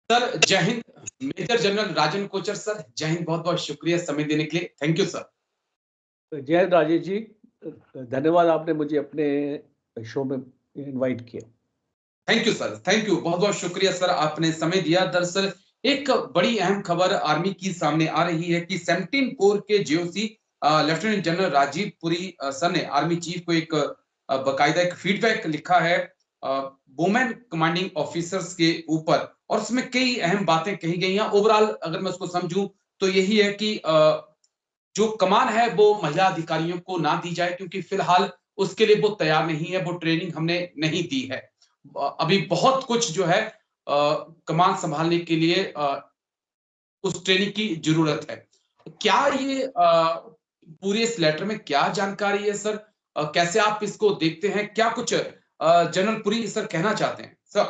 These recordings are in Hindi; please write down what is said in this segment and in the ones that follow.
सर जय हिंद। मेजर जनरल राजन कोचर सर, जय हिंद। बहुत बहुत शुक्रिया समय देने के लिए। Thank you sir. जय हिंद राजेश जी, धन्यवाद आपने मुझे अपने शो में इनवाइट किया। Thank you sir, thank you. बहुत बहुत शुक्रिया सर, आपने समय दिया। दरअसल एक बड़ी अहम खबर आर्मी की सामने आ रही है कि 17 कोर के GOC lieutenant general Rajiv Puri sir ने आर्मी चीफ को एक बकायदा एक फीडबैक लिखा है वुमेन कमांडिंग ऑफिसर्स के ऊपर, और उसमें कई अहम बातें कही गई हैं। ओवरऑल अगर मैं उसको समझूं तो यही है कि जो कमान है वो महिला अधिकारियों को ना दी जाए, क्योंकि फिलहाल उसके लिए वो तैयार नहीं है, वो ट्रेनिंग हमने नहीं दी है। अभी बहुत कुछ जो है कमान संभालने के लिए उस ट्रेनिंग की जरूरत है। क्या ये पूरे इस लेटर में क्या जानकारी है सर? कैसे आप इसको देखते हैं? क्या कुछ जनरल पुरी सर कहना चाहते हैं सर?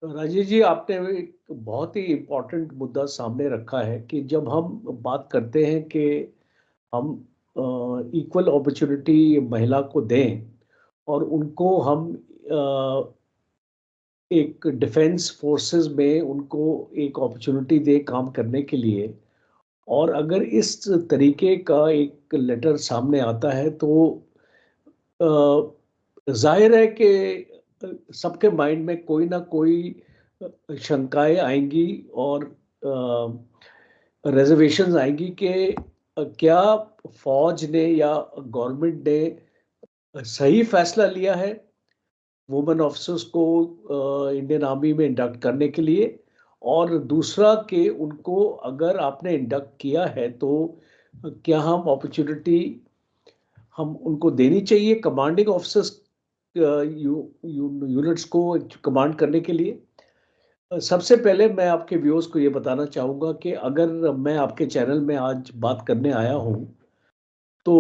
राजेश जी, आपने एक बहुत ही इम्पोर्टेंट मुद्दा सामने रखा है कि जब हम बात करते हैं कि हम इक्वल अपॉर्चुनिटी महिला को दें और उनको हम एक डिफेंस फोर्सेस में उनको एक अपॉर्चुनिटी दे काम करने के लिए, और अगर इस तरीके का एक लेटर सामने आता है तो जाहिर है कि सबके माइंड में कोई ना कोई शंकाएं आएंगी और रिजर्वेशंस आएंगी कि क्या फौज ने या गवर्नमेंट ने सही फैसला लिया है वुमेन ऑफिसर्स को इंडियन आर्मी में इंडक्ट करने के लिए। और दूसरा कि उनको अगर आपने इंडक्ट किया है तो क्या हम अपॉर्चुनिटी हम उनको देनी चाहिए कमांडिंग ऑफिसर्स यूनिट्स को कमांड करने के लिए। सबसे पहले मैं आपके व्यूअर्स को ये बताना चाहूँगा कि अगर मैं आपके चैनल में आज बात करने आया हूँ तो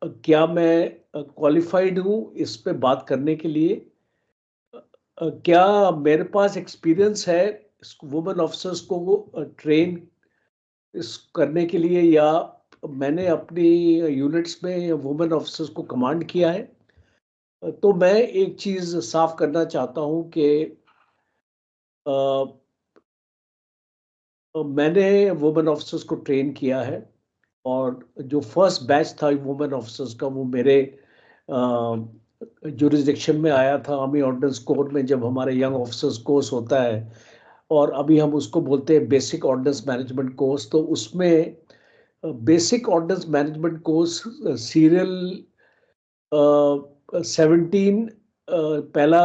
क्या मैं क्वालिफाइड हूँ इस पे बात करने के लिए? क्या मेरे पास एक्सपीरियंस है वुमेन ऑफिसर्स को ट्रेन इस करने के लिए, या मैंने अपनी यूनिट्स में वुमेन ऑफिसर्स को कमांड किया है? तो मैं एक चीज़ साफ करना चाहता हूँ कि मैंने वुमेन ऑफिसर्स को ट्रेन किया है, और जो फर्स्ट बैच था वुमेन ऑफिसर्स का वो मेरे जुरिस्डिक्शन में आया था आर्मी ऑर्डिनेंस कोर में, जब हमारे यंग ऑफिसर्स कोर्स होता है, और अभी हम उसको बोलते हैं बेसिक ऑर्डिनेंस मैनेजमेंट कोर्स। तो उसमें basic ordnance management course serial 17 पहला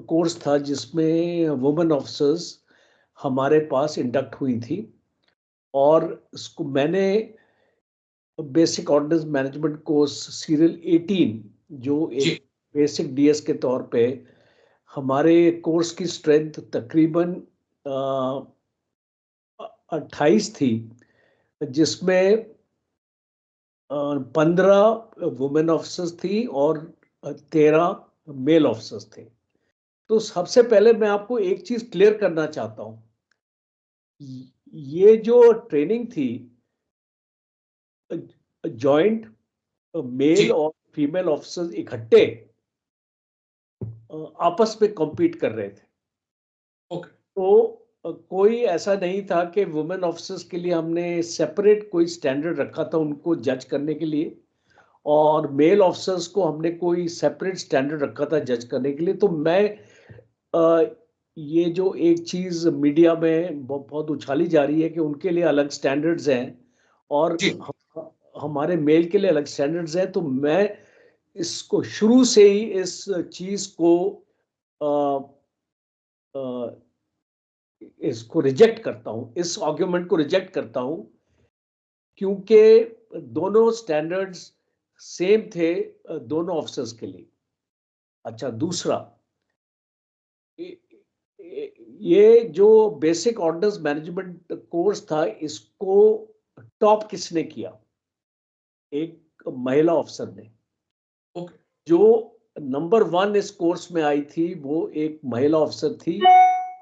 कोर्स था जिसमें वुमेन ऑफिसर्स हमारे पास इंडक्ट हुई थी, और इसको मैंने basic ordnance management course serial 18, जो एक बेसिक डीएस के तौर पे हमारे कोर्स की स्ट्रेंथ तकरीबन 28 थी, जिसमें 15 वुमेन ऑफिसर्स थी और 13 मेल ऑफिसर्स थे। तो सबसे पहले मैं आपको एक चीज क्लियर करना चाहता हूं, ये जो ट्रेनिंग थी जॉइंट मेल और फीमेल ऑफिसर्स इकट्ठे आपस में कॉम्पीट कर रहे थे। ओके। तो कोई ऐसा नहीं था कि वुमेन ऑफिसर्स के लिए हमने सेपरेट कोई स्टैंडर्ड रखा था उनको जज करने के लिए, और मेल ऑफिसर्स को हमने कोई सेपरेट स्टैंडर्ड रखा था जज करने के लिए। तो मैं ये जो एक चीज मीडिया में बहुत उछाली जा रही है कि उनके लिए अलग स्टैंडर्ड्स हैं और हमारे मेल के लिए अलग स्टैंडर्ड्स हैं, तो मैं इसको शुरू से ही इस चीज को इसको रिजेक्ट करता हूं, इस आर्ग्यूमेंट को रिजेक्ट करता हूं, क्योंकि दोनों स्टैंडर्ड्स सेम थे दोनों ऑफिसर्स के लिए। अच्छा, दूसरा, ये जो बेसिक ऑर्डिनेंस मैनेजमेंट कोर्स था इसको टॉप किसने किया? एक महिला ऑफिसर ने। जो नंबर 1 इस कोर्स में आई थी वो एक महिला ऑफिसर थी,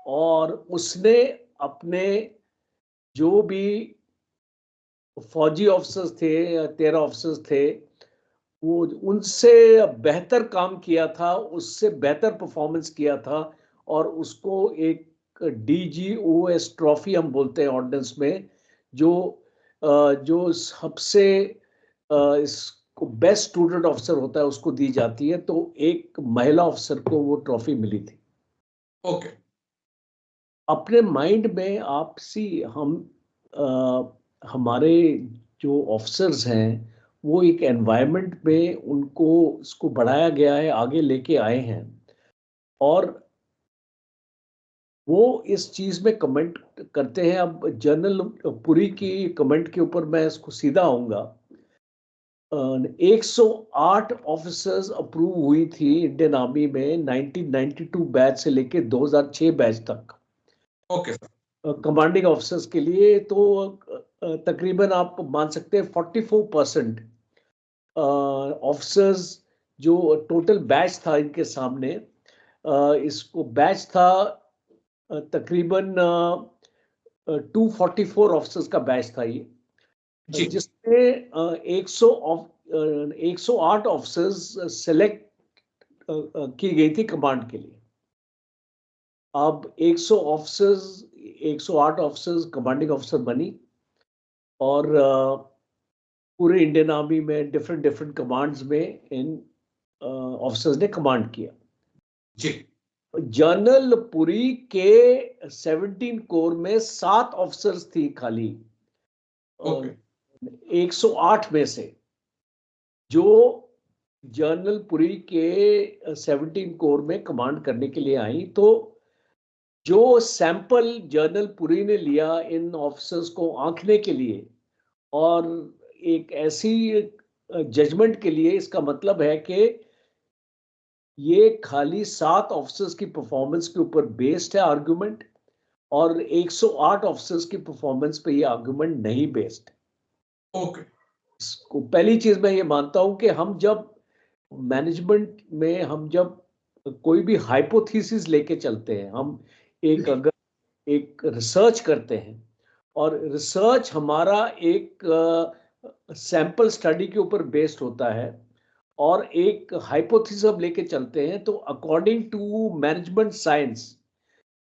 और उसने अपने जो भी फौजी ऑफिसर्स थे, 13 ऑफिसर्स थे, वो उनसे बेहतर काम किया था, उससे बेहतर परफॉर्मेंस किया था, और उसको एक DGOS ट्रॉफी हम बोलते हैं ऑर्डिनेंस में, जो सबसे इसको बेस्ट स्टूडेंट ऑफिसर होता है उसको दी जाती है, तो एक महिला ऑफिसर को वो ट्रॉफी मिली थी। ओके। अपने माइंड में आप हमारे जो ऑफिसर्स हैं वो एक एनवायरनमेंट में उनको इसको बढ़ाया गया है, आगे लेके आए हैं, और वो इस चीज में कमेंट करते हैं। अब जनरल पुरी की कमेंट के ऊपर मैं इसको सीधा आऊंगा। 108 ऑफिसर्स अप्रूव हुई थी इंडियन आर्मी में 1992 बैच से लेके 2006 बैच तक, ओके सर। कमांडिंग ऑफिसर्स के लिए। तो तकरीबन आप मान सकते हैं 44% ऑफिसर्स जो टोटल बैच था इनके सामने, इसको बैच था तकरीबन 244 ऑफिसर्स का बैच था ये, जी। जिसमें 108 ऑफिसर्स सेलेक्ट की गई थी कमांड के लिए। अब 108 ऑफिसर्स कमांडिंग ऑफिसर बनी, और पूरे इंडियन आर्मी में डिफरेंट डिफरेंट कमांड्स में इन ऑफिसर्स ने कमांड किया। जी। जनरल पुरी के 17 कोर में 7 ऑफिसर्स थी खाली, ओके। 108 में से, जो जनरल पुरी के 17 कोर में कमांड करने के लिए आई। तो जो सैंपल जनरल पुरी ने लिया इन ऑफिसर्स को आंकने के लिए और एक ऐसी जजमेंट के लिए, इसका मतलब है कि ये खाली 7 ऑफिसर्स की परफॉर्मेंस के ऊपर बेस्ड है आर्गुमेंट, और 108 ऑफिसर्स की परफॉर्मेंस पे ये आर्गुमेंट नहीं बेस्ड। ओके। इसको पहली चीज मैं ये मानता हूं कि हम जब मैनेजमेंट में हम जब कोई भी हाइपोथेसिस लेके चलते हैं, हम अगर एक रिसर्च करते हैं, और रिसर्च हमारा एक सैंपल स्टडी के ऊपर बेस्ड होता है, और एक हाइपोथेसिस लेके चलते हैं, तो according to management science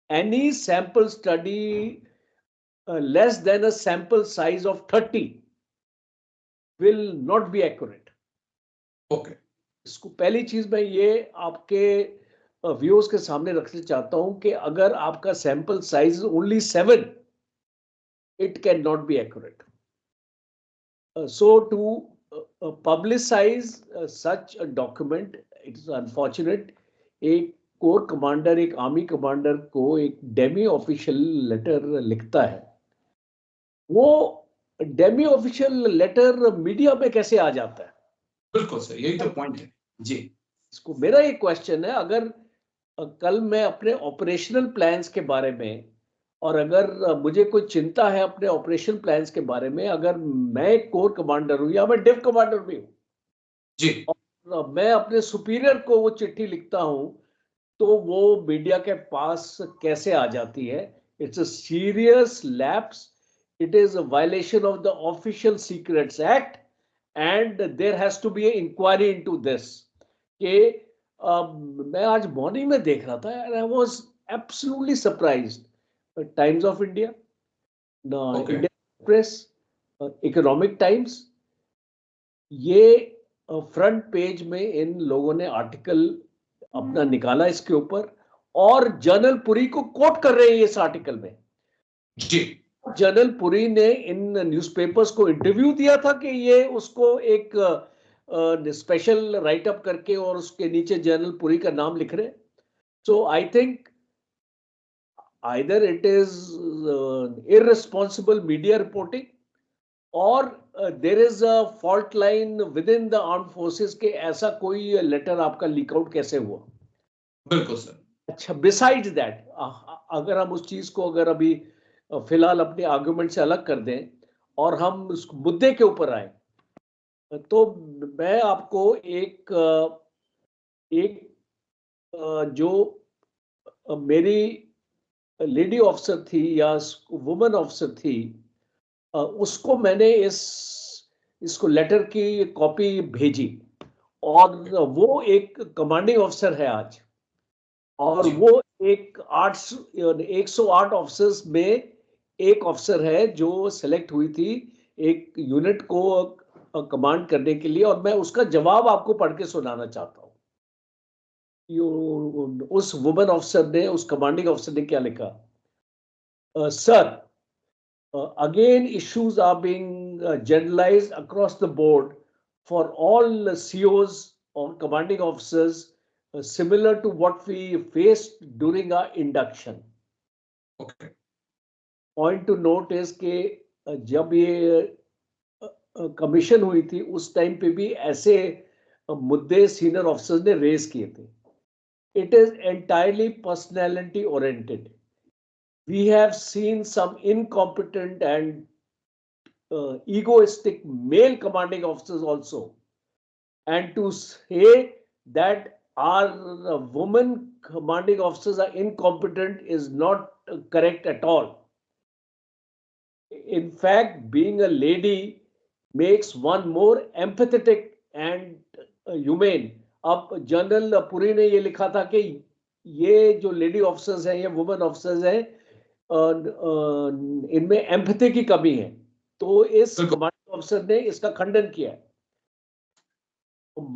any sample study less than a sample size of 30 will not be accurate. Okay. इसको पहली चीज मैं ये आपके व्यूअर्स के सामने रखना चाहता हूं कि अगर आपका sample size only 7, it cannot be accurate. So to publicize such a document, it is unfortunate. एक कोर कमांडर, एक आर्मी कमांडर को एक डेमी ऑफिशियल लेटर लिखता है, वो डेमी ऑफिशियल लेटर मीडिया में कैसे आ जाता है? बिल्कुल सर, यही तो पॉइंट है। जी। इसको मेरा एक क्वेश्चन है, अगर कल मैं अपने ऑपरेशनल प्लान्स के बारे में, और अगर मुझे कोई चिंता है अपने ऑपरेशन प्लान्स के बारे में, अगर मैं एक कोर कमांडर हूं या मैं डिव कमांडर भी हूं, जी। और मैं अपने सुपीरियर को वो चिट्ठी लिखता हूं, तो वो मीडिया के पास कैसे आ जाती है? It's a serious lapse, it is a violation of the official secrets act, and there has to be a inquiry into this. कि मैं आज मॉर्निंग में देख रहा था, and I was absolutely surprised. Times of India, okay. Indian press, economic times, ये फ्रंट पेज में इन लोगों ने आर्टिकल अपना निकाला इसके ऊपर, और जनरल पुरी को कोट कर रहे हैं इस आर्टिकल में। जी। जनरल पुरी ने इन न्यूज़पेपर्स को इंटरव्यू दिया था कि ये उसको एक स्पेशल राइट अप करके और उसके नीचे जनरल पुरी का नाम लिख रहे। So I think either it is irresponsible media reporting, और there is a fault line within the armed forces के ऐसा कोई लेटर आपका लीक आउट कैसे हुआ? बिल्कुल सर। अच्छा, बिसाइड्स दैट, अगर हम उस चीज को अगर अभी फिलहाल अपने आर्गुमेंट से अलग कर दें और हम उस मुद्दे के ऊपर आए, तो मैं आपको एक जो मेरी लेडी ऑफिसर थी या वुमन ऑफिसर थी, उसको मैंने इसको लेटर की कॉपी भेजी, और वो एक कमांडिंग ऑफिसर है आज। और जी, वो 108 ऑफिसर्स में एक ऑफिसर है जो सेलेक्ट हुई थी एक यूनिट को कमांड करने के लिए, और मैं उसका जवाब आपको पढ़ के सुनाना चाहता हूँ। उस वुमेन ऑफिसर ने, उस कमांडिंग ऑफिसर ने क्या लिखा? Sir, again issues are being generalized across the board for all COs or commanding officers, similar to what we faced during our induction. Okay, Point to note is कि जब ये कमीशन हुई थी उस टाइम पे भी ऐसे मुद्दे सीनियर ऑफिसर्स ने रेज किए थे. It is entirely personality oriented. We have seen some incompetent and egoistic male commanding officers also. And to say that our women commanding officers are incompetent is not correct at all. In fact, being a lady makes one more empathetic and humane. अब जनरल पुरी ने ये लिखा था कि ये जो लेडी ऑफिसर्स हैं, ये वुमेन ऑफिसर्स हैं, इनमें एम्पैथी की कमी है. तो इस बिल्कुल, कमांडिंग ऑफिसर ने इसका खंडन किया है.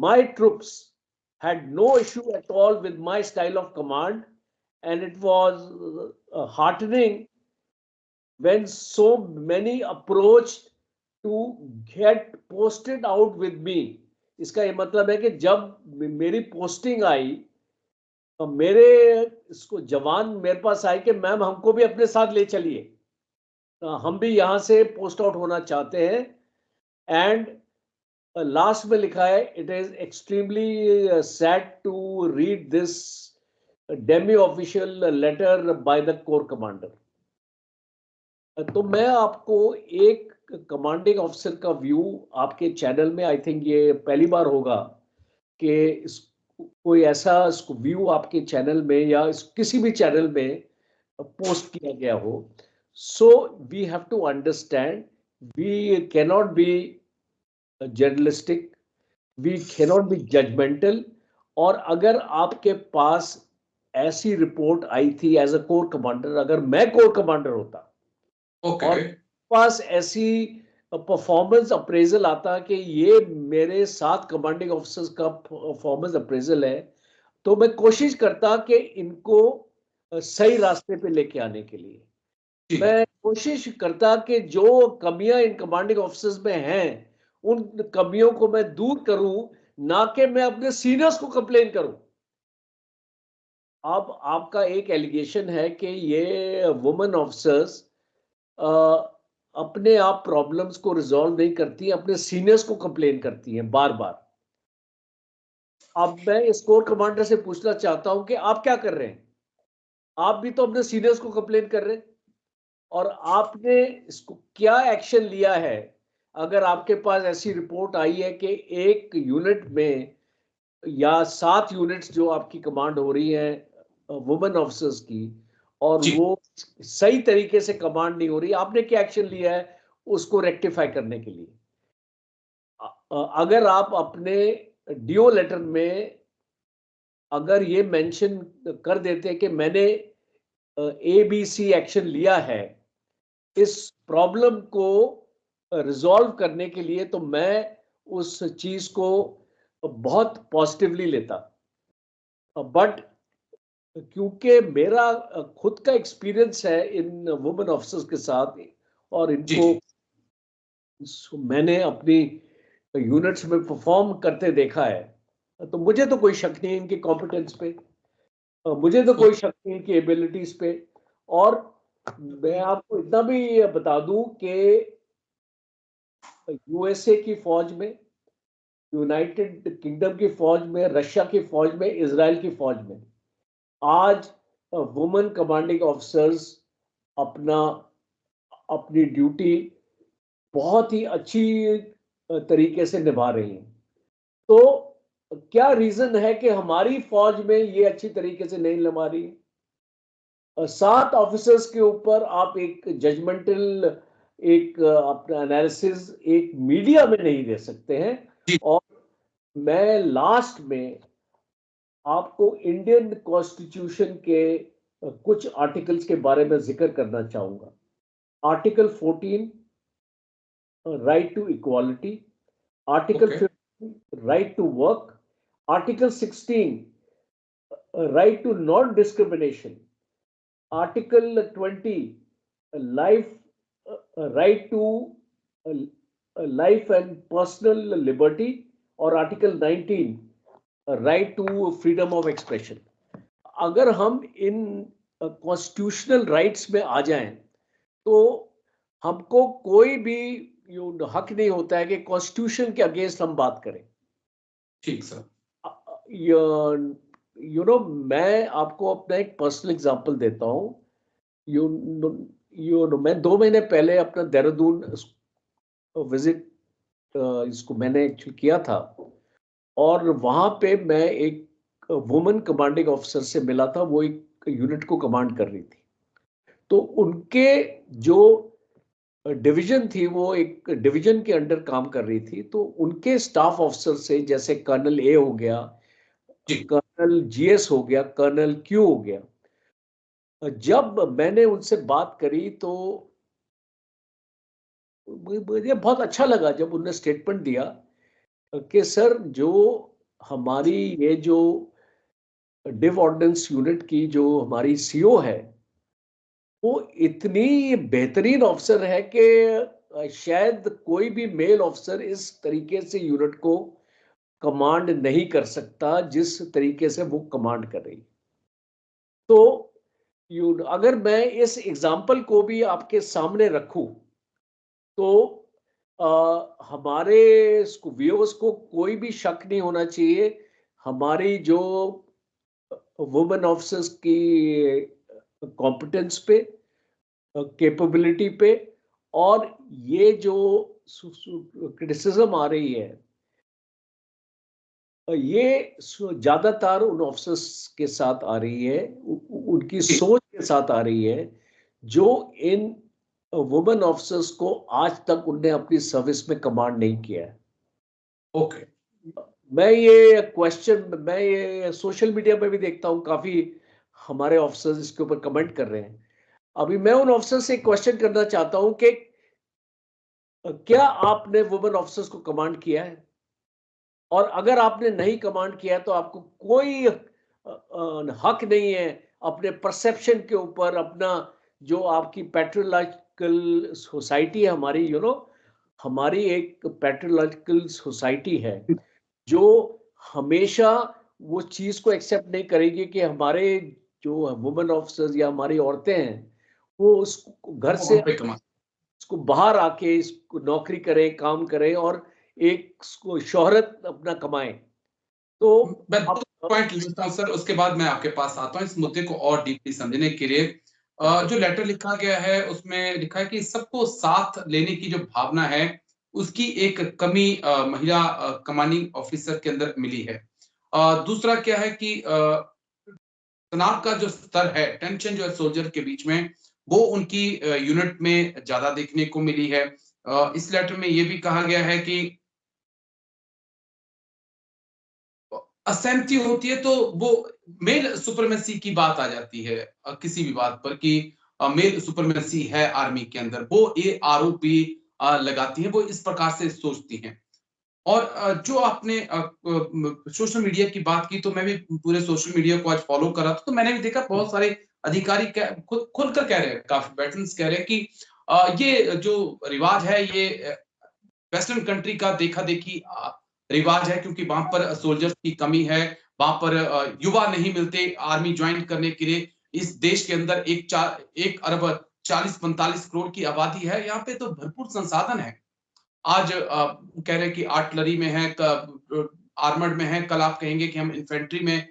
My troops had no issue at all with my style of command, and it was heartening when so many approached to get posted out with me. इसका ये मतलब है कि जब मेरी पोस्टिंग आई तो मेरे इसको जवान मेरे पास आए कि मैम हमको भी अपने साथ ले चलिए, हम भी यहाँ से पोस्ट आउट होना चाहते हैं. एंड लास्ट में लिखा है, it is extremely sad to read this demi official letter by the core commander. तो मैं आपको एक कमांडिंग ऑफिसर का व्यू आपके चैनल में, आई थिंक ये पहली बार होगा कि कोई ऐसा व्यू आपके चैनल में या किसी भी चैनल में पोस्ट किया गया हो. So we have to understand, we cannot be journalistic, we cannot be judgemental. और अगर आपके पास ऐसी रिपोर्ट आई थी एज अ कोर कमांडर, अगर मैं कोर कमांडर होता ओके, और पास ऐसी परफॉर्मेंस अप्रेजल आता कि ये मेरे साथ कमांडिंग ऑफिसर्स का परफॉर्मेंस अप्रेजल है, तो मैं कोशिश करता कि इनको सही रास्ते पे लेके आने के लिए जी, मैं कोशिश करता कि जो कमियां इन कमांडिंग ऑफिसर्स में हैं उन कमियों को मैं दूर करूं, ना कि मैं अपने सीनियर्स को कंप्लेन करूं. अब आपका एक एलिगेशन है कि ये वुमेन ऑफिसर्स अपने आप प्रॉब्लम्स को रिजॉल्व नहीं करती, अपने सीनियर्स को कंप्लेन करती हैं बार बार. अब मैं इस कोर कमांडर से पूछना चाहता हूं कि आप क्या कर रहे हैं? आप भी तो अपने सीनियर्स को कंप्लेन कर रहे हैं, और आपने इसको क्या एक्शन लिया है? अगर आपके पास ऐसी रिपोर्ट आई है कि एक यूनिट में या 7 यूनिट्स जो आपकी कमांड हो रही है वुमेन ऑफिसर्स की, और जी, वो सही तरीके से कमांड नहीं हो रही, आपने क्या एक्शन लिया है उसको रेक्टिफाई करने के लिए? अगर आप अपने डीओ लेटर में अगर ये मेंशन कर देते कि मैंने एबीसी एक्शन लिया है इस प्रॉब्लम को रिजॉल्व करने के लिए, तो मैं उस चीज को बहुत पॉजिटिवली लेता. बट क्योंकि मेरा खुद का एक्सपीरियंस है इन वुमेन ऑफिसर्स के साथ, और जी, इनको जी, मैंने अपनी यूनिट्स में परफॉर्म करते देखा है, तो मुझे तो कोई शक नहीं इनकी कॉम्पिटेंस पे, मुझे तो कोई ओके, शक नहीं इनकी एबिलिटीज पे. और मैं आपको इतना भी बता दूं कि यूएसए की फौज में, यूनाइटेड किंगडम की फौज में, रशिया की फौज में, इजराइल की फौज में आज वुमेन कमांडिंग ऑफिसर्स अपना अपनी ड्यूटी बहुत ही अच्छी तरीके से निभा रही हैं. तो क्या रीजन है कि हमारी फौज में ये अच्छी तरीके से नहीं निभा रही है? 7 ऑफिसर्स के ऊपर आप एक जजमेंटल, एक अपना एनालिसिस एक मीडिया में नहीं दे सकते हैं. जी, और मैं लास्ट में आपको इंडियन कॉन्स्टिट्यूशन के कुछ आर्टिकल्स के बारे में जिक्र करना चाहूंगा। Article 14, right to equality. Article okay 15, right to work. Article 16, right to non-discrimination. Article 20, life, right to life and personal liberty, और Article 19, right to freedom of expression. अगर हम इन कॉन्स्टिट्यूशनल राइट्स में आ जाएं तो हमको कोई भी हक नहीं होता है कि कॉन्स्टिट्यूशन के अगेंस्ट हम बात करें। ठीक सर। मैं आपको अपना एक पर्सनल एग्जांपल देता हूँ। मैं 2 महीने पहले अपना देहरादून विजिट इसको मैंने एक्चुअली किया था, और वहां पे मैं एक वुमन कमांडिंग ऑफिसर से मिला था। वो एक यूनिट को कमांड कर रही थी। तो उनके जो डिवीजन थी वो एक डिवीजन के अंडर काम कर रही थी। तो उनके स्टाफ ऑफिसर से, जैसे कर्नल ए हो गया, जी कर्नल जीएस हो गया, कर्नल क्यू हो गया, जब मैंने उनसे बात करी तो मुझे बहुत अच्छा लगा जब उन्होंने स्टेटमेंट दिया कि सर, जो हमारी ये जो डिव ऑर्डिनेंस यूनिट की जो हमारी सीओ है, वो इतनी बेहतरीन ऑफिसर है कि शायद कोई भी मेल ऑफिसर इस तरीके से यूनिट को कमांड नहीं कर सकता जिस तरीके से वो कमांड कर रही। तो अगर मैं इस एग्जाम्पल को भी आपके सामने रखूं तो हमारे व्यूअर्स को कोई भी शक नहीं होना चाहिए हमारी जो वुमेन ऑफिसर्स की कॉम्पिटेंस पे, कैपेबिलिटी पे। और ये जो क्रिटिसिज्म आ रही है, ये ज्यादातर उन ऑफिसर्स के साथ आ रही है, उनकी जी सोच के साथ आ रही है, जो इन वुमेन ऑफिसर्स को आज तक उनने अपनी सर्विस में कमांड नहीं किया है। ओके मैं ये सोशल मीडिया पे भी देखता हूँ, काफी हमारे ऑफिसर्स इसके ऊपर कमेंट कर रहे हैं। अभी मैं उन ऑफिसर से क्वेश्चन करना चाहता हूं कि क्या आपने वुमेन ऑफिसर्स को कमांड किया है? और अगर आपने नहीं कमांड किया है तो आपको कोई हक नहीं है अपने परसेप्शन के ऊपर, अपना जो आपकी पैट्रियोलॉजिकल सोसाइटी है हमारी, हमारी एक पैट्रियोलॉजिकल सोसाइटी है जो हमेशा वो चीज को एक्सेप्ट नहीं करेगी कि हमारे जो वुमेन ऑफिसर्स या हमारी औरतें हैं वो उस घर वो से वहां पे कमा। इसको बाहर आके इसको नौकरी करें, काम करें और एक इसको शोहरत अपना कमाएं। तो मैं अब दो पॉइंट लेता हूँ सर, उसके बाद मैं आपके पास आता हूँ इस मुद्दे को और डीपली समझने के लिए। जो लेटर लिखा गया है उसमें लिखा है कि सबको साथ लेने की जो भावना है उसकी एक कमी महिला कमांडिंग ऑफिसर के अंदर मिली है। दूसरा क्या है कि तनाव का जो स्तर है, टेंशन जो है सोल्जर के बीच में, वो उनकी यूनिट में ज्यादा देखने को मिली है। इस लेटर में ये भी कहा गया है कि असहमति होती है तो वो मेल सुपरमेसी की बात आ जाती है किसी भी बात पर कि मेल सुपरमेसी है आर्मी के अंदर, वो ये आरोप भी लगाती हैं, वो इस प्रकार से सोचती हैं। और जो आपने सोशल मीडिया की बात की, तो मैं भी पूरे सोशल मीडिया को आज फॉलो कर रहा था, तो मैंने भी देखा बहुत सारे अधिकारी खुलकर कह रहे हैं, काफी वेटरन्स कह रहे हैं कि ये जो रिवाज है ये वेस्टर्न कंट्री का देखा देखी रिवाज है, क्योंकि वहां पर सोल्जर्स की कमी है, वहां पर युवा नहीं मिलते आर्मी ज्वाइन करने के लिए। इस देश के अंदर 1 अरब 40-45 करोड़ की आबादी है, यहाँ पे तो भरपूर संसाधन है। आज कह रहे हैं कि आर्टिलरी में है, आर्मर्ड में है, कल आप कहेंगे कि हम इन्फेंट्री में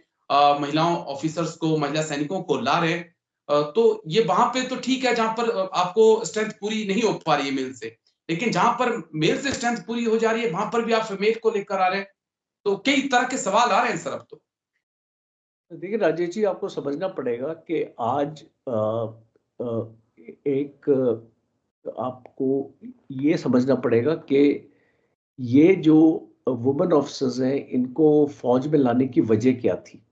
महिलाओं ऑफिसर्स को, महिला सैनिकों को ला रहे हैं। तो ये वहां पे तो ठीक है जहां पर आपको स्ट्रेंथ पूरी नहीं हो पा रही है मेल से, लेकिन जहां पर मेल से स्ट्रेंथ पूरी हो जा रही है वहां पर भी आप फीमेल को लेकर आ रहे हैं। तो कई तरह के सवाल आ रहे हैं सर अब तो। देखिए राजेश जी, आपको समझना पड़ेगा कि आज एक आपको ये समझना पड़ेगा कि ये जो वुमेन ऑफिसर्स हैं इनको फौज में लाने की वजह क्या थी।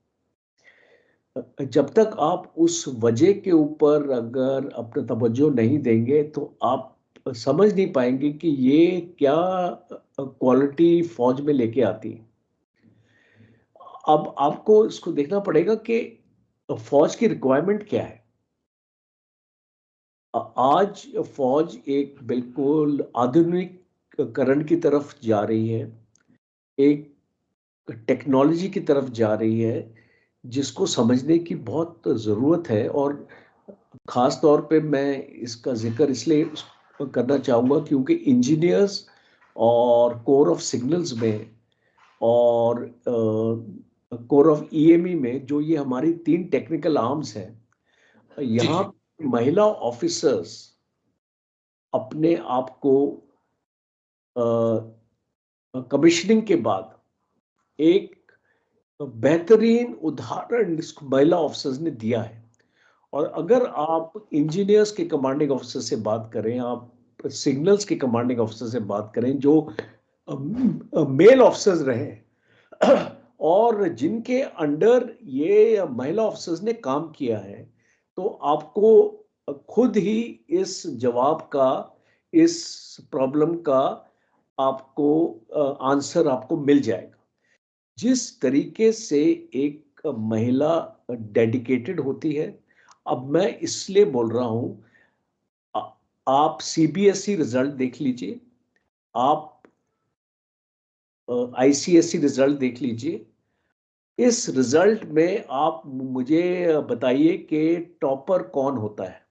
जब तक आप उस वजह के ऊपर अगर अपना तवज्जो नहीं देंगे तो आप समझ नहीं पाएंगे कि ये क्या क्वालिटी फौज में लेके आती है। अब आपको इसको देखना पड़ेगा कि फौज की रिक्वायरमेंट क्या है। आज फौज एक बिल्कुल आधुनिकीकरण की तरफ जा रही है, एक टेक्नोलॉजी की तरफ जा रही है, जिसको समझने की बहुत ज़रूरत है। और ख़ास तौर पे मैं इसका ज़िक्र इसलिए करना चाहूँगा क्योंकि इंजीनियर्स और कोर ऑफ सिग्नल्स में और कोर ऑफ ईएमई में, जो ये हमारी 3 टेक्निकल आर्म्स हैं, जी, यहाँ जी। महिला ऑफिसर्स अपने आप को कमिश्निंग के बाद एक बेहतरीन उदाहरण इसको महिला ऑफिसर्स ने दिया है। और अगर आप इंजीनियर्स के कमांडिंग ऑफिसर से बात करें, आप सिग्नल्स के कमांडिंग ऑफिसर से बात करें जो मेल ऑफिसर्स रहे और जिनके अंडर ये महिला ऑफिसर्स ने काम किया है, तो आपको खुद ही इस जवाब का, इस प्रॉब्लम का आपको आंसर आपको मिल जाएगा। जिस तरीके से एक महिला डेडिकेटेड होती है, अब मैं इसलिए बोल रहा हूं, आप सीबीएसई रिजल्ट देख लीजिए, आप आईसीएसई रिजल्ट देख लीजिए। इस रिजल्ट में आप मुझे बताइए कि टॉपर कौन होता है।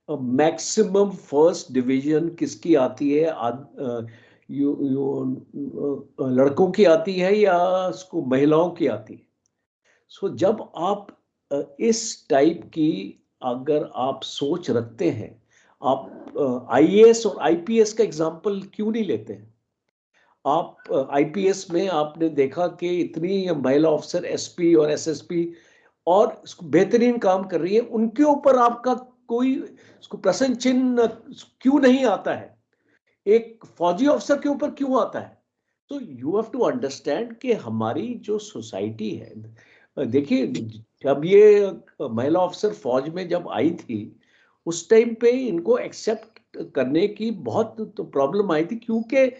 मैक्सिमम फर्स्ट डिवीजन किसकी आती है? लड़कों की आती है या उसको महिलाओं की आती है? सो जब आप इस टाइप की अगर आप सोच रखते हैं, आप आईएएस और आईपीएस का एग्जांपल क्यों नहीं लेते हैं? आप आईपीएस में आपने देखा कि इतनी महिला ऑफिसर एसपी और एसएसपी और बेहतरीन काम कर रही है, उनके ऊपर आपका कोई उसको प्रश्न चिन्ह क्यों नहीं आता है? एक फौजी अफसर के ऊपर क्यों आता है? तो यू हैव टू अंडरस्टैंड कि हमारी जो सोसाइटी है, देखिए, जब ये महिला अफसर फौज में जब आई थी, उस टाइम पे इनको एक्सेप्ट करने की बहुत तो प्रॉब्लम आई थी, क्योंकि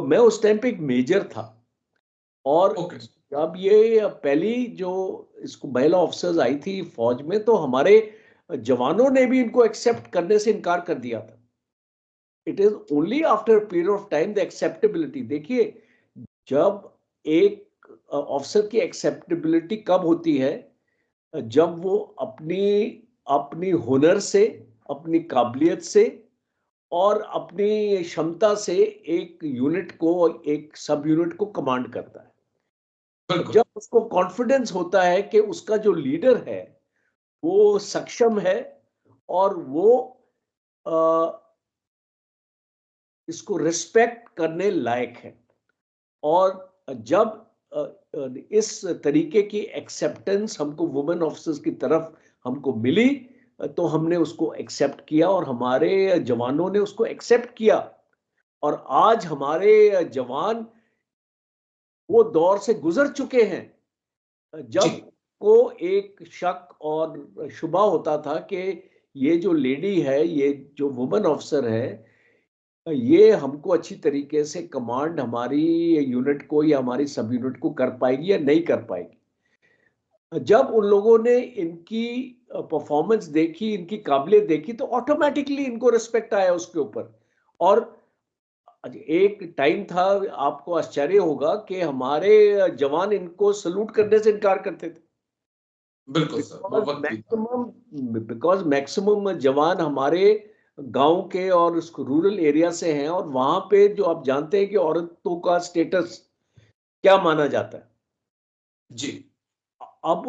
मैं उस टाइम पे एक मेजर था। और ओके। जब ये पहली जो इसको महिला ऑफिसर्स आई थी फौज में, तो हमारे जवानों ने भी इनको एक्सेप्ट करने से इनकार कर दिया था। It is only after period of time the acceptability. देखिए, जब एक ऑफिसर की एक्सेप्टेबिलिटी कब होती है? जब वो अपनी अपनी हुनर से, अपनी काबिलियत से और अपनी क्षमता से एक यूनिट को, एक सब यूनिट को कमांड करता है। बिल्कुल। जब उसको कॉन्फिडेंस होता है कि उसका जो लीडर है वो सक्षम है और वो इसको रिस्पेक्ट करने लायक है। और जब इस तरीके की एक्सेप्टेंस हमको वुमेन ऑफिसर्स की तरफ हमको मिली, तो हमने उसको एक्सेप्ट किया और हमारे जवानों ने उसको एक्सेप्ट किया। और आज हमारे जवान वो दौर से गुजर चुके हैं जी, जब को एक शक और शुबा होता था कि ये जो लेडी है, ये जो वुमेन ऑफिसर है, ये हमको अच्छी तरीके से कमांड हमारी यूनिट को या हमारी सब यूनिट को कर पाएगी या नहीं कर पाएगी। जब उन लोगों ने इनकी परफॉर्मेंस देखी, इनकी काबिलियत देखी, तो ऑटोमेटिकली इनको रिस्पेक्ट आया उसके ऊपर। और एक टाइम था, आपको आश्चर्य होगा कि हमारे जवान इनको सलूट करने से इनकार करते थे। बिल्कुल सर, वो बिकॉज वक़्त भी था। मैक्सिमम जवान हमारे गांव के और रूरल एरिया से हैं, और वहां पे जो आप जानते हैं कि औरतों का स्टेटस क्या माना जाता है। जी, अब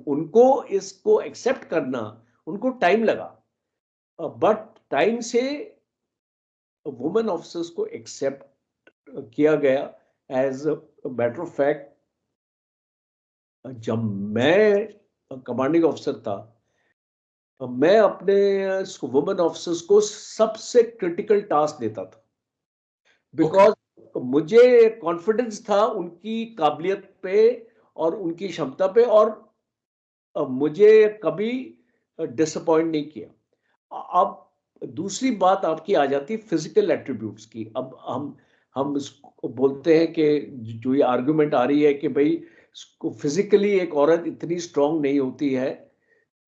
उनको इसको एक्सेप्ट करना उनको टाइम लगा, बट टाइम से वुमेन ऑफिसर्स को एक्सेप्ट किया गया। As a matter of fact, जब मैं कमांडिंग ऑफिसर था, मैं अपने वुमेन ऑफिसर्स को सबसे क्रिटिकल टास्क देता था, ओके। बिकॉज मुझे कॉन्फिडेंस था उनकी काबिलियत पे और उनकी क्षमता पे, और मुझे कभी डिसअपॉइंट नहीं किया। अब दूसरी बात आपकी आ जाती है फिजिकल एट्रीब्यूट्स की। अब हम इसको बोलते हैं कि जो ये आर्गुमेंट आ रही है कि भाई फिजिकली एक औरत इतनी स्ट्रांग नहीं होती है,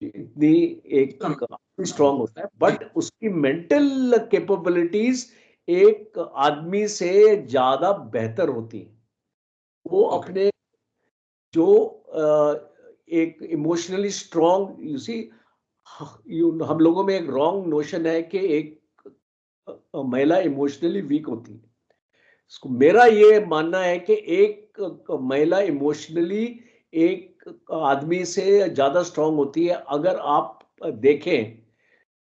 इतनी एक स्ट्रांग होता है, बट उसकी मेंटल कैपेबिलिटीज एक आदमी से ज्यादा बेहतर होती है। वो अपने जो एक इमोशनली स्ट्रांग, यू सी, हम लोगों में एक रॉन्ग नोशन है कि एक महिला इमोशनली वीक होती है। मेरा ये मानना है कि एक महिला इमोशनली एक आदमी से ज्यादा स्ट्रांग होती है। अगर आप देखें,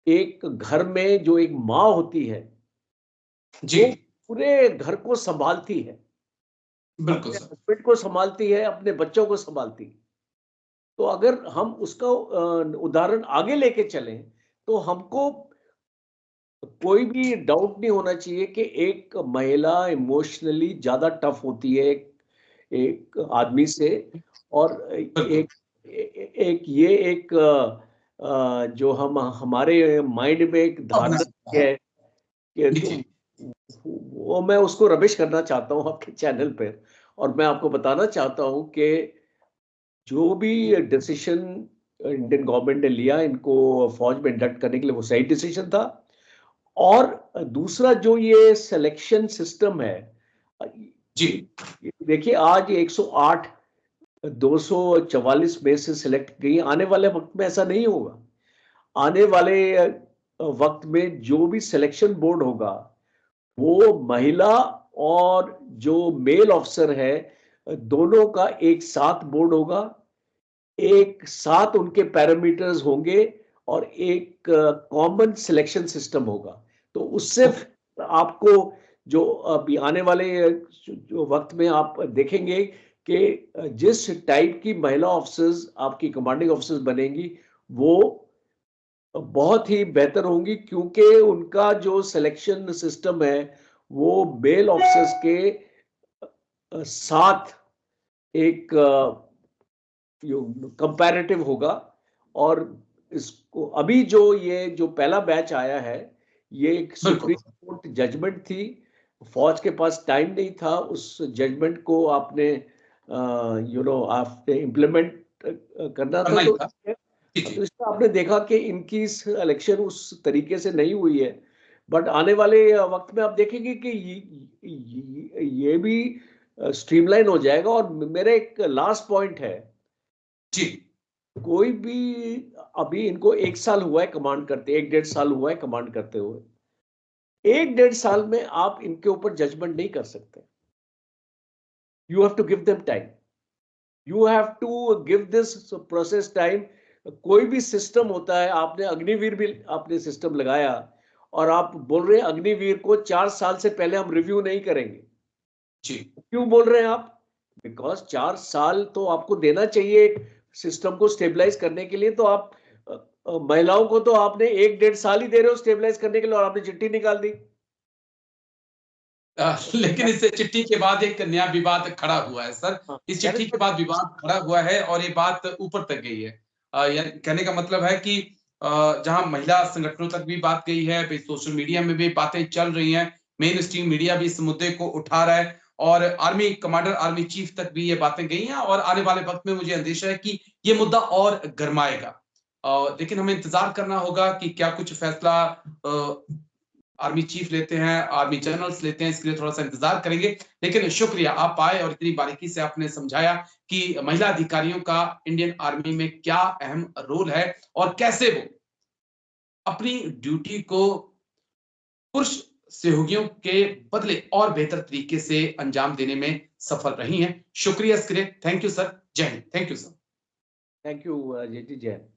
एक घर में जो एक माँ होती है, जी, वो पूरे घर को संभालती है, बिल्कुल अपने सर। हस्बैंड को संभालती है, अपने बच्चों को संभालती है। तो अगर हम उसका उदाहरण आगे लेके चलें, तो हमको कोई भी डाउट नहीं होना चाहिए कि एक महिला इमोशनली ज्यादा टफ होती है एक आदमी से। और बिल्कुल। एक ये एक जो हम हमारे माइंड में एक अब धारणा है कि जी, जी, वो मैं उसको रबिश करना चाहता हूँ आपके चैनल पे। और मैं आपको बताना चाहता हूँ कि जो भी डिसीजन इंडियन गवर्नमेंट ने लिया इनको फौज में इंडक्ट करने के लिए, वो सही डिसीजन था। और दूसरा जो ये सिलेक्शन सिस्टम है, जी, देखिए आज 108 244 में से सिलेक्ट गई। आने वाले वक्त में ऐसा नहीं होगा। आने वाले वक्त में जो भी सिलेक्शन बोर्ड होगा, वो महिला और जो मेल ऑफिसर है, दोनों का एक साथ बोर्ड होगा, एक साथ उनके पैरामीटर्स होंगे, और एक कॉमन सिलेक्शन सिस्टम होगा। तो उससे आपको जो अभी आने वाले जो वक्त में आप देखेंगे कि जिस टाइप की महिला ऑफिसर्स आपकी कमांडिंग ऑफिसर्स बनेंगी, वो बहुत ही बेहतर होंगी, क्योंकि उनका जो सिलेक्शन सिस्टम है वो मेल ऑफिसर्स के साथ एक कंपैरेटिव होगा। और इसको अभी जो पहला बैच आया है, ये एक बिल्कुल। सुप्रीम कोर्ट जजमेंट थी। फौज के पास टाइम नहीं था उस जजमेंट को आपने आपने इम्प्लीमेंट करना था। करना ही तो था। जी, जी, तो इसमें आपने देखा कि इनकी इलेक्शन उस तरीके से नहीं हुई है। बट आने वाले वक्त में आप देखेंगे कि ये भी स्ट्रीमलाइन हो जाएगा। और मेरा एक लास्ट पॉइंट है, जी, कोई भी, अभी इनको 1 साल हुआ है कमांड करते, 1 1.5 साल हुआ है कमांड करते हुए। 1 1.5 साल में आप इनके ऊपर जजमेंट नहीं कर सकते। You have to give them time, you have to give this process time. कोई भी सिस्टम होता है, आपने अग्निवीर भी आपने सिस्टम लगाया, और आप बोल रहे हैं अग्निवीर को 4 साल से पहले हम रिव्यू नहीं करेंगे। जी। क्यों बोल रहे हैं आप? बिकॉज 4 साल तो आपको देना चाहिए सिस्टम को स्टेबलाइज करने के लिए। तो आप महिलाओं को तो आपने 1 1.5 साल ही दे रहे हो स्टेबलाइज करने के लिए, और आपने चिट्ठी निकाल दी। लेकिन इस चिट्ठी के बाद एक नया विवाद खड़ा हुआ है सर। हाँ, इस चिट्ठी के बाद विवाद खड़ा हुआ है और ये बात ऊपर तक गई है। कहने का मतलब है कि जहां महिला संगठनों तक भी बात गई है, फिर सोशल मीडिया में भी बातें चल रही हैं, मेन स्ट्रीम मीडिया भी इस मुद्दे को उठा रहा है, और आर्मी कमांडर, आर्मी चीफ तक भी ये बातें गई हैं, और आने वाले वक्त में मुझे अंदेशा है कि ये मुद्दा और गरमाएगा। लेकिन हमें इंतजार करना होगा कि क्या कुछ फैसला आर्मी चीफ लेते हैं, आर्मी जनरल्स लेते हैं, इसके लिए थोड़ा सा इंतजार करेंगे। लेकिन शुक्रिया, आप आए और इतनी बारीकी से आपने समझाया कि महिला अधिकारियों का इंडियन आर्मी में क्या अहम रोल है, और कैसे वो अपनी ड्यूटी को पुरुष सहयोगियों के बदले और बेहतर तरीके से अंजाम देने में सफल रही हैं। शुक्रिया इसके लिए। Thank you sir. जय Hind. Thank you sir. Thank you JT Jain.